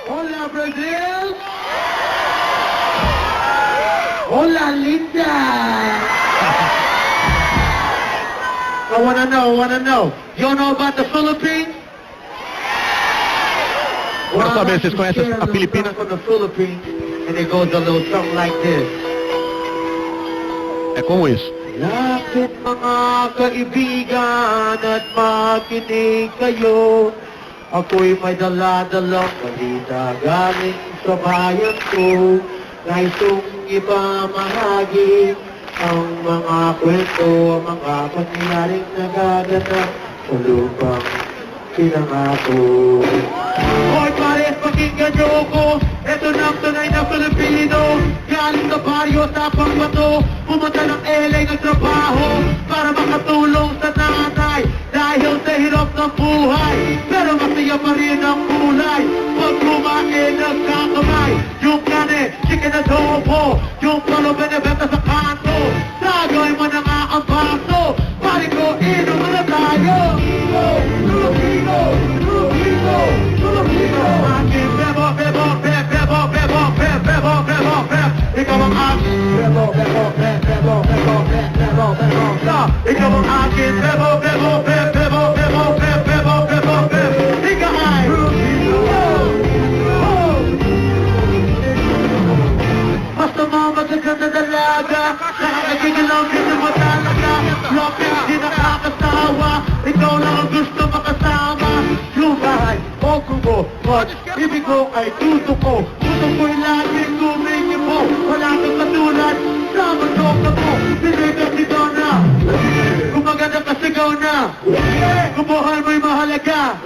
Hola, Brazil! Hola, linda! I wanna know. You know about the Philippines? Quero saber, vocês conhecem a Filipina? From the Philippines, and it goes a little something like this. É como isso. Lapit mga kaibigan at makinig kayo. Ako'y may dala-dalang balita galing sa bayan ko. Nais kong ipamahagi ang mga kwento, ang mga pangyayaring nagaganap sa lupang pinangako. Hoy pares, pakinggan niyo ako. Ito na ang tunay na Pilipino. Galing sa baryo sa Pangbato. Pumunta ng LA nagtrabaho para makatulong sa nanay dahil sa hirap ng buhay. Pero masaya pa rin ang kulay pag kumain nagkakamay. Yung kane, chicken adobo, yung palo benebenta sa kanto. Sagoy mo na nga ang baso. Pari ko, inom na tayo. Filipino, Filipino, Filipino. Aking bebo, bebo, bebo, bebo, bebo, bebo, bebo. Ikaw ang aking bebo, bebo, bebo, bebo, bebo, bebo. Ikaw ang aking bebo, bebo, bebo, bebo, bebo, bebo, bebo. Ikaw ay basta mga magaganda dalaga. Nakakagigalaw din mo talaga. Lopez di nakakasawa. Ikaw lang ang gusto makasama. Yung bahay o kubo, ibig ko ay tuto ko. Gusto ko'y laging kumingin mo. Wala kang katulad sa mundo ka mo. Binigas si Donna. Kung maganda ka sigaw na. Kung buhay mo'y mahalaga.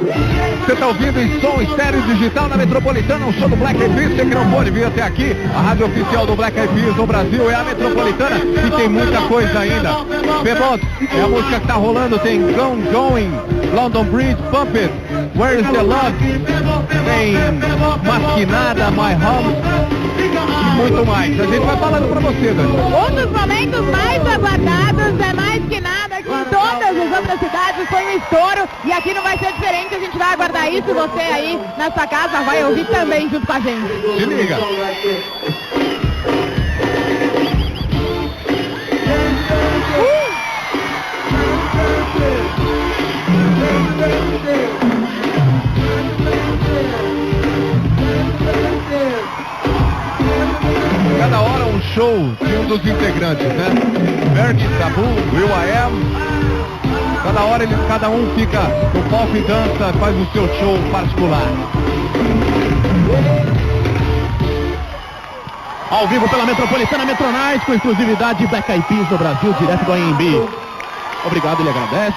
Você está ouvindo em som estéreo digital na Metropolitana, um show do Black Eyed Peas. Você que não pôde vir até aqui, a rádio oficial do Black Eyed Peas no Brasil é a Metropolitana e tem muita coisa ainda. Bebot, é a música que está rolando, tem Going, London Bridge, Pump It, Where is the Love, tem Masquinada, My Home e muito mais. A gente vai falando pra você, Dani. Um dos momentos mais aguardados é mais que nada que em todas as outras cidades foi um estouro e aqui não vai ser diferente, a gente vai aguardar isso, você aí na sua casa vai ouvir também junto com a gente. Se liga. Cada hora um show de um dos integrantes, né? Bernie, Tabu, Will I Am. Cada hora cada um fica no palco e dança, faz o seu show particular. Ao vivo pela Metropolitana Metronais, com exclusividade Black Eyed Peas no Brasil, direto do AMB. Obrigado, ele agradece.